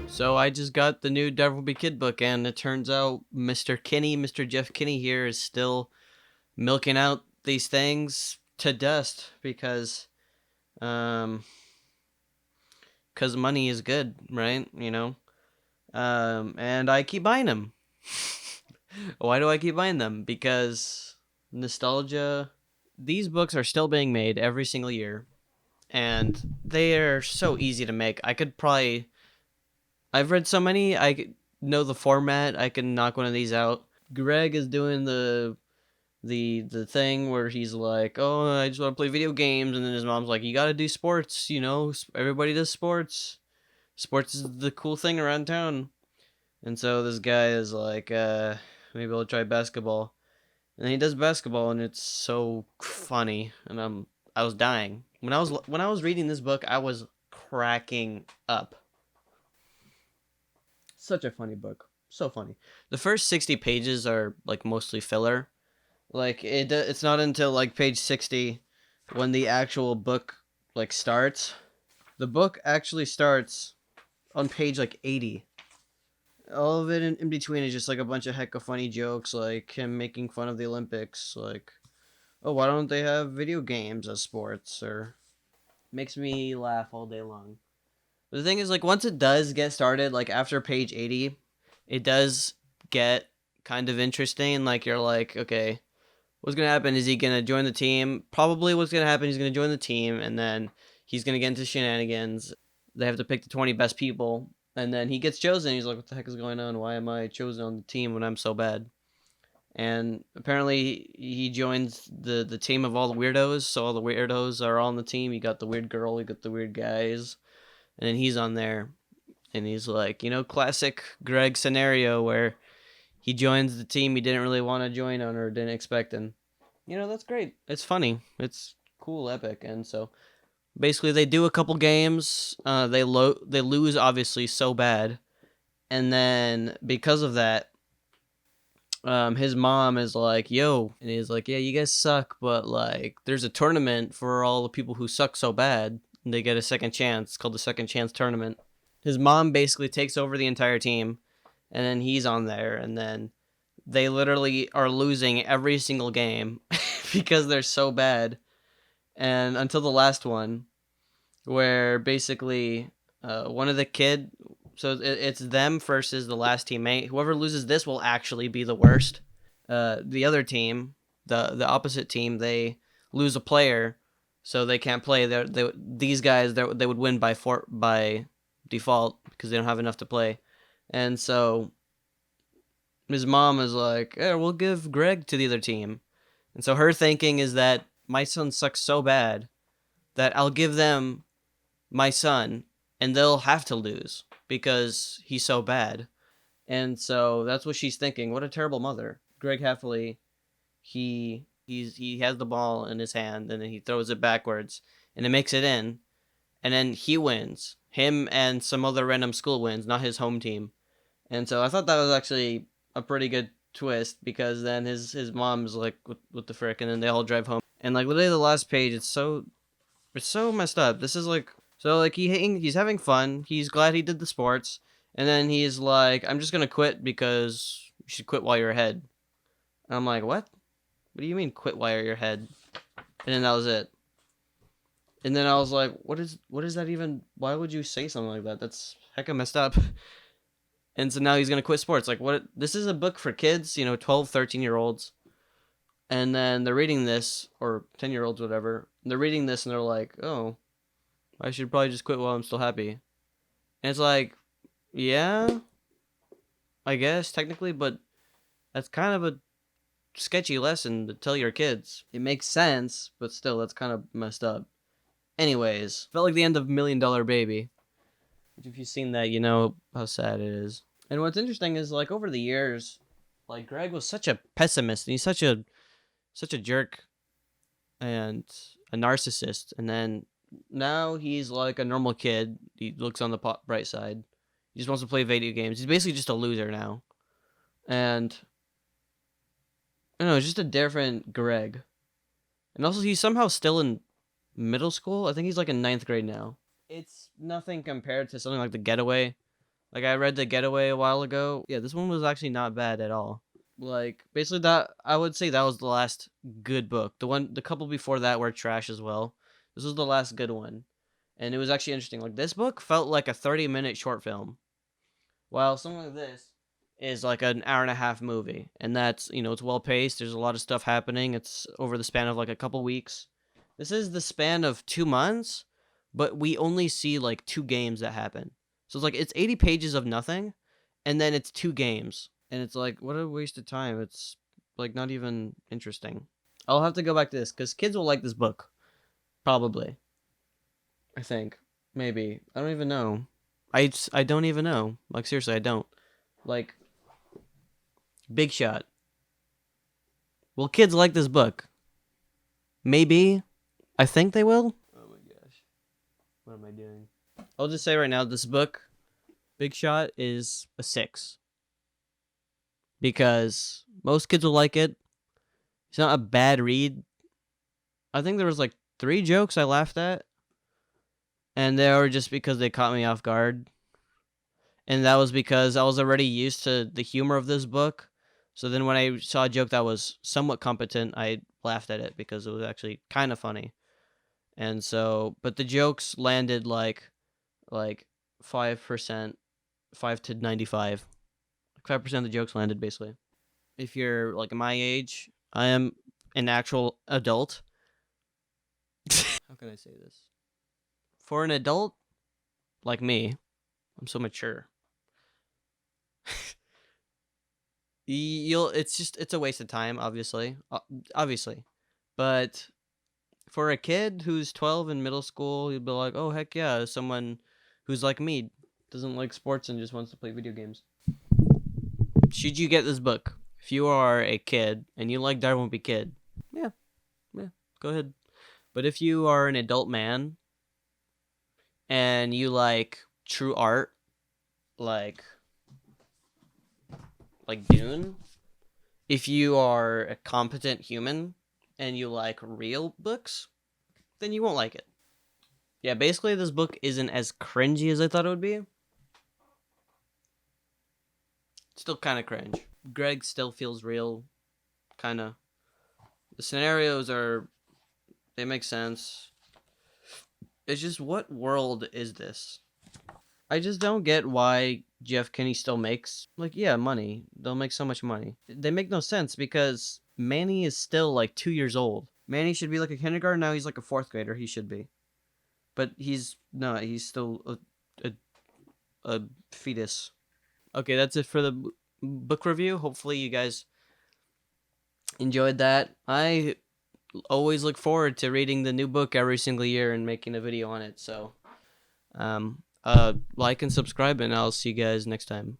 So I just got the new Devil Be Kid book, and it turns out Mr. Kinney, Mr. Jeff Kinney here, is still milking out these things to dust um, because money is good, right? And I keep buying them. Why do I keep buying them? Because nostalgia. These books are still being made every single year, and they are so easy to make. I've read so many. Know the format. I can knock one of these out. Greg is doing the thing where he's like, "Oh, I just want to play video games," and then his mom's like, "You got to do sports. Everybody does sports. Sports is the cool thing around town." And so this guy is like, "Maybe I'll try basketball." And he does basketball, and it's so funny. And I was dying when I was reading this book. I was cracking up. Such a funny book. So funny. The first 60 pages are like mostly filler. Like it's not until like page 60 when the actual book like starts. The book actually starts on page like 80. All of it in between is just like a bunch of hecka funny jokes, like him making fun of the Olympics, like, oh, why don't they have video games as sports? Or makes me laugh all day long. The thing is, like, once it does get started, like, after page 80, it does get kind of interesting. Like, you're like, okay, what's going to happen? Is he going to join the team? Probably what's going to happen, he's going to join the team, and then he's going to get into shenanigans. They have to pick the 20 best people, and then he gets chosen. He's like, what the heck is going on? Why am I chosen on the team when I'm so bad? And apparently he joins the team of all the weirdos, so all the weirdos are all on the team. You got the weird girl, you got the weird guys. And then he's on there, and he's like, classic Greg scenario where he joins the team he didn't really want to join on or didn't expect, and that's great. It's funny. It's cool, epic, and so basically they do a couple games. They lose obviously so bad, and then because of that, his mom is like, "Yo," and he's like, "Yeah, you guys suck, but like, there's a tournament for all the people who suck so bad." They get a second chance. It's called the Second Chance Tournament. His mom basically takes over the entire team, and then he's on there, and then they literally are losing every single game because they're so bad. And until the last one, where basically one of the kid, so it's them versus the last teammate. Whoever loses this will actually be the worst. The other team, the opposite team, they lose a player. So they can't play. These guys they would win by default because they don't have enough to play, and so his mom is like, "Yeah, we'll give Greg to the other team," and so her thinking is that my son sucks so bad that I'll give them my son, and they'll have to lose because he's so bad, and so that's what she's thinking. What a terrible mother. Greg Heffley, he has the ball in his hand, and then he throws it backwards, and it makes it in, and then he wins. Him and some other random school wins, not his home team. And so I thought that was actually a pretty good twist, because then his mom's like, what the frick, and then they all drive home. And like literally the last page, it's so messed up. This is like, so like he's having fun. He's glad he did the sports, and then he's like, I'm just gonna quit because you should quit while you're ahead. And I'm like, what? What do you mean quit while you're ahead? And then that was it. And then I was like, what is that even? Why would you say something like that? That's hecka messed up. And so now he's going to quit sports. Like, what? This is a book for kids, 12, 13-year-olds. And then they're reading this, or 10-year-olds, whatever. They're reading this and they're like, oh, I should probably just quit while I'm still happy. And it's like, yeah, I guess, technically, but That's kind of a sketchy lesson to tell your kids. It makes sense, but still, that's kind of messed up. Anyways, felt like the end of Million Dollar Baby. Which, if you've seen that, you know how sad it is. And what's interesting is, like, over the years, like, Greg was such a pessimist, and he's such a jerk and a narcissist. And then now he's like a normal kid. He looks on the bright side. He just wants to play video games. He's basically just a loser now. And I don't know, it's just a different Greg. And also, he's somehow still in middle school. I think he's like in 9th grade now. It's nothing compared to something like The Getaway. Like, I read The Getaway a while ago. Yeah, this one was actually not bad at all. Like, basically, that I would say that was the last good book. The couple before that were trash as well. This was the last good one. And it was actually interesting. Like, this book felt like a 30-minute short film, while something like this is like an hour and a half movie. And that's, it's well paced. There's a lot of stuff happening. It's over the span of like a couple weeks. This is the span of 2 months, but we only see like 2 games that happen. So it's like, it's 80 pages of nothing, and then it's 2 games. And it's like, what a waste of time. It's like not even interesting. I'll have to go back to this because kids will like this book. Probably. I think. Maybe. I don't even know. I don't even know. Like, seriously, I don't. Like, Big Shot. Will kids like this book? Maybe. I think they will. Oh my gosh. What am I doing? I'll just say right now, this book, Big Shot, is a 6. Because most kids will like it. It's not a bad read. I think there was like 3 jokes I laughed at. And they were just because they caught me off guard. And that was because I was already used to the humor of this book. So then when I saw a joke that was somewhat competent, I laughed at it because it was actually kind of funny. And so, but the jokes landed like 5%, 5 to 95. 5% of the jokes landed, basically. If you're like my age, I am an actual adult. How can I say this? For an adult like me, I'm so mature. It's a waste of time, obviously. But for a kid who's 12 in middle school, you'd be like, oh, heck yeah, someone who's like me, doesn't like sports and just wants to play video games. Should you get this book? If you are a kid and you like Die Wimpy Kid, yeah, go ahead. But if you are an adult man and you like true art, like Dune, if you are a competent human and you like real books, then you won't like it. Yeah, basically this book isn't as cringy as I thought it would be. Still kind of cringe. Greg still feels real, kind of. The scenarios they make sense. It's just, what world is this? I just don't get why Jeff Kinney still makes, money. They'll make so much money. They make no sense because Manny is still like 2 years old. Manny should be like a kindergarten, now he's like a 4th grader, he should be. But he's not, he's still a fetus. Okay, that's it for the book review. Hopefully you guys enjoyed that. I always look forward to reading the new book every single year and making a video on it. So, like and subscribe, and I'll see you guys next time.